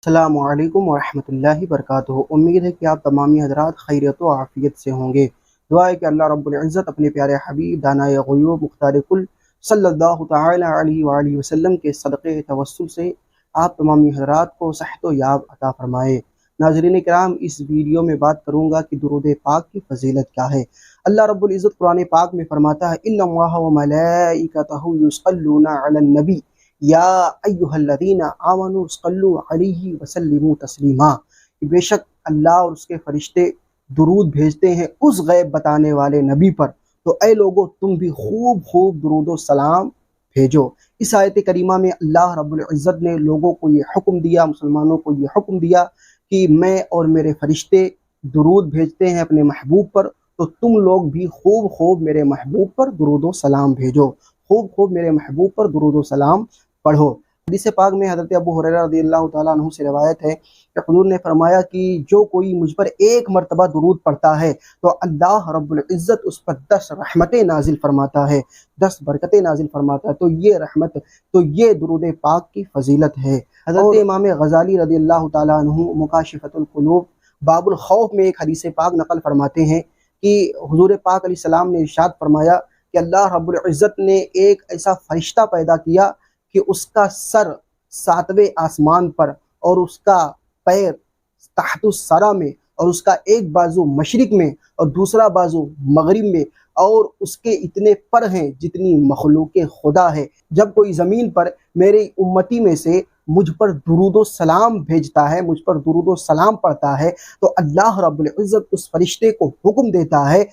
السلام علیکم ورحمۃ اللہ وبرکاتہ۔ امید ہے کہ آپ تمامی حضرات خیریت و عافیت سے ہوں گے۔ دعا ہے کہ اللہ رب العزت اپنے پیارے حبیب دانائے غیوب مختار کل صلی اللہ تعالی علیہ وآلہ وسلم کے صدقے توسل سے آپ تمامی حضرات کو صحت و یاب عطا فرمائے۔ ناظرین کرام، اس ویڈیو میں بات کروں گا کہ درود پاک کی فضیلت کیا ہے۔ اللہ رب العزت قرآن پاک میں فرماتا ہے ان اللہ وملائکتہ یصلون علی النبی یا ایہا الذین آمنوا صلوا علیہ وسلموا تسلیما، بے شک اللہ اور اس کے فرشتے درود بھیجتے ہیں اس غیب بتانے والے نبی پر، تو اے لوگو تم بھی خوب خوب درود و سلام بھیجو۔ اس آیت کریمہ میں اللہ رب العزت نے لوگوں کو یہ حکم دیا، مسلمانوں کو یہ حکم دیا کہ میں اور میرے فرشتے درود بھیجتے ہیں اپنے محبوب پر، تو تم لوگ بھی خوب خوب میرے محبوب پر درود و سلام بھیجو، خوب خوب میرے محبوب پر درود و سلام پڑھو۔ حدیث پاک میں حضرت ابو ہریرہ رضی اللہ تعالیٰ عنہ سے روایت ہے کہ حضور نے فرمایا کہ جو کوئی مجھ پر ایک مرتبہ درود پڑھتا ہے تو اللہ رب العزت اس پر 10 رحمتیں نازل فرماتا ہے، 10 برکتیں نازل فرماتا ہے۔ تو یہ درود پاک کی فضیلت ہے۔ حضرت امام غزالی رضی اللہ تعالیٰ عنہ مکاشفۃ القلوب باب الخوف میں ایک حدیث پاک نقل فرماتے ہیں کہ حضور پاک علیہ السلام نے ارشاد فرمایا کہ اللہ رب العزت نے ایک ایسا فرشتہ پیدا کیا کہ اس کا سر 7ویں آسمان پر اور اس کا پیر تحت الثری میں اور اس کا ایک بازو مشرق میں اور دوسرا بازو مغرب میں، اور اس کے اتنے پر ہیں جتنی مخلوق خدا ہے۔ جب کوئی زمین پر میری امتی میں سے مجھ پر درود و سلام بھیجتا ہے، مجھ پر درود و سلام پڑھتا ہے، تو اللہ رب العزت اس فرشتے کو حکم دیتا ہے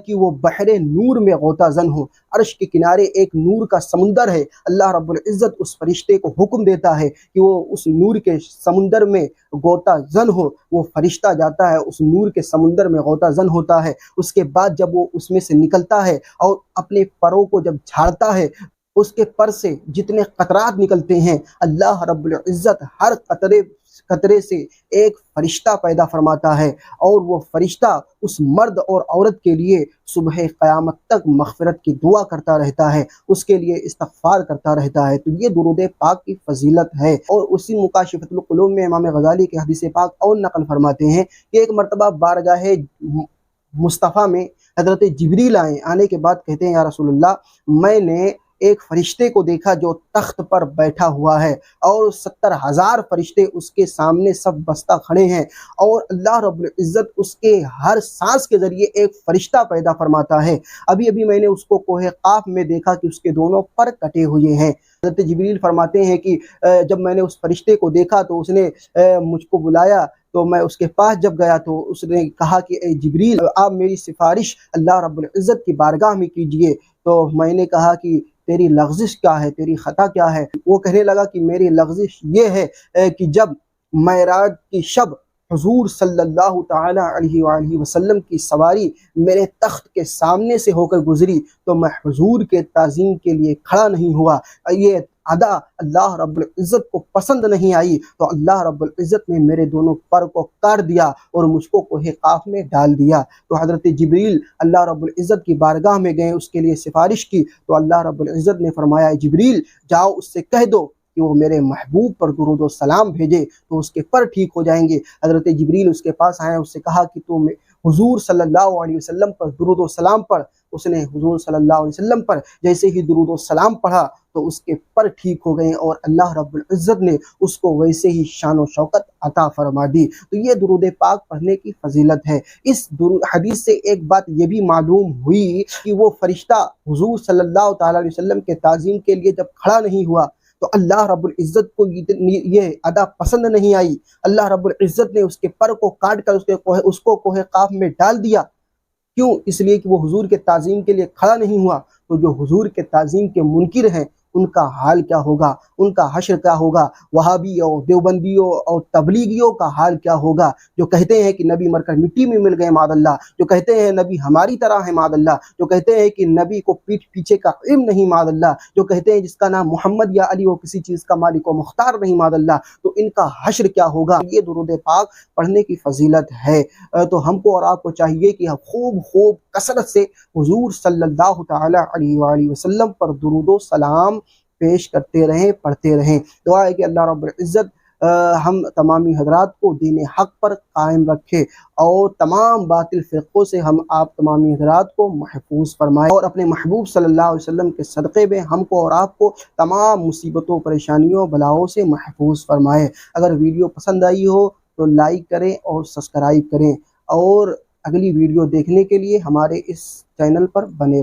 کہ وہ بحر نور میں غوطہ زن ہو۔ عرش کے کنارے ایک نور کا سمندر ہے، اللہ رب العزت اس فرشتے کو حکم دیتا ہے کہ وہ اس نور کے سمندر میں غوطہ زن ہو۔ وہ فرشتہ جاتا ہے، اس نور کے سمندر میں غوطہ زن ہوتا ہے۔ اس کے بعد جب وہ اس میں سے نکلتا ہے اور اپنے پروں کو جب جھاڑتا ہے، اس کے پر سے جتنے قطرات نکلتے ہیں، اللہ رب العزت ہر قطرے سے ایک فرشتہ پیدا فرماتا ہے، اور وہ فرشتہ اس مرد اور عورت کے لیے صبح قیامت تک مغفرت کی دعا کرتا رہتا ہے، اس کے لیے استغفار کرتا رہتا ہے۔ تو یہ درود پاک کی فضیلت ہے۔ اور اسی مکاشفۃ القلوب میں امام غزالی کے حدیث پاک اور نقل فرماتے ہیں کہ ایک مرتبہ بارگاہ مصطفیٰ میں حضرت جبریل آنے کے بعد کہتے ہیں یا رسول اللہ، میں نے ایک فرشتے کو دیکھا جو تخت پر بیٹھا ہوا ہے، اور 70,000 فرشتے اس کے سامنے سب بستہ کھڑے ہیں، اور اللہ رب العزت اس کے ہر سانس کے ذریعے ایک فرشتہ پیدا فرماتا ہے۔ ابھی میں نے اس کو کوہ قاف میں دیکھا کہ اس کے دونوں پر کٹے ہوئے ہیں۔ حضرت جبریل فرماتے ہیں کہ جب میں نے اس فرشتے کو دیکھا تو اس نے مجھ کو بلایا، تو میں اس کے پاس جب گیا تو اس نے کہا کہ اے جبریل، آپ میری سفارش اللہ رب العزت کی بارگاہ میں کیجئے۔ تو میں نے کہا کہ تیری لغزش کیا ہے، تیری خطا کیا ہے؟ وہ کہنے لگا کہ میری لغزش یہ ہے کہ جب معراج کی شب حضور صلی اللہ تعالی علیہ وآلہ وسلم کی سواری میرے تخت کے سامنے سے ہو کر گزری تو میں حضور کے تعظیم کے لیے کھڑا نہیں ہوا۔ یہ ادا اللہ رب العزت کو پسند نہیں آئی، تو اللہ رب العزت نے میرے دونوں پر کو کاٹ دیا اور مجھ کو کوہ قاف میں ڈال دیا۔ تو حضرت جبریل اللہ رب العزت کی بارگاہ میں گئے، اس کے لیے سفارش کی، تو اللہ رب العزت نے فرمایا جبریل جاؤ اس سے کہہ دو کہ وہ میرے محبوب پر درود و سلام بھیجے تو اس کے پر ٹھیک ہو جائیں گے۔ حضرت جبریل اس کے پاس آئے، اس سے کہا کہ تو حضور صلی اللہ علیہ وسلم پر درود و سلام پڑھ۔ اس نے حضور صلی اللہ علیہ وسلم پر جیسے ہی درود و سلام پڑھا تو اس کے پر ٹھیک ہو گئے، اور اللہ رب العزت نے اس کو ویسے ہی شان و شوکت عطا فرما دی۔ تو یہ درود پاک پڑھنے کی فضیلت ہے۔ اس حدیث سے ایک بات یہ بھی معلوم ہوئی کہ وہ فرشتہ حضور صلی اللہ تعالی علیہ وسلم کے تعظیم کے لیے جب کھڑا نہیں ہوا تو اللہ رب العزت کو یہ ادا پسند نہیں آئی۔ اللہ رب العزت نے اس کے پر کو کاٹ کر اس کو کوہ قاف میں ڈال دیا۔ کیوں؟ اس لیے کہ وہ حضور کے تعظیم کے لیے کھڑا نہیں ہوا۔ تو جو حضور کے تعظیم کے منکر ہیں ان کا حال کیا ہوگا، ان کا حشر کیا ہوگا، وہابیوں، دیوبندیوں اور تبلیغیوں کا حال کیا ہوگا، جو کہتے ہیں کہ نبی مر کر مٹی میں مل گئے معاذ اللہ، جو کہتے ہیں نبی ہماری طرح ہے معاذ اللہ، جو کہتے ہیں کہ نبی کو پیٹھ پیچھے کا علم نہیں معاذ اللہ، جو کہتے ہیں جس کا نام محمد یا علی وہ کسی چیز کا مالک و مختار نہیں معاذ اللہ، تو ان کا حشر کیا ہوگا۔ یہ درود پاک پڑھنے کی فضیلت ہے۔ تو ہم کو اور آپ کو چاہیے کہ ہم خوب کثرت سے حضور صلی اللہ تعالی علیہ وآلہ وسلم پر درود و سلام پیش کرتے رہیں، پڑھتے رہیں۔ دعا ہے کہ اللہ رب العزت ہم تمامی حضرات کو دین حق پر قائم رکھے اور تمام باطل فرقوں سے ہم آپ تمامی حضرات کو محفوظ فرمائے، اور اپنے محبوب صلی اللہ علیہ وسلم کے صدقے میں ہم کو اور آپ کو تمام مصیبتوں، پریشانیوں، بلاؤں سے محفوظ فرمائے۔ اگر ویڈیو پسند آئی ہو تو لائک کریں اور سبسکرائب کریں، اور اگلی ویڈیو دیکھنے کے لیے ہمارے اس چینل پر بنے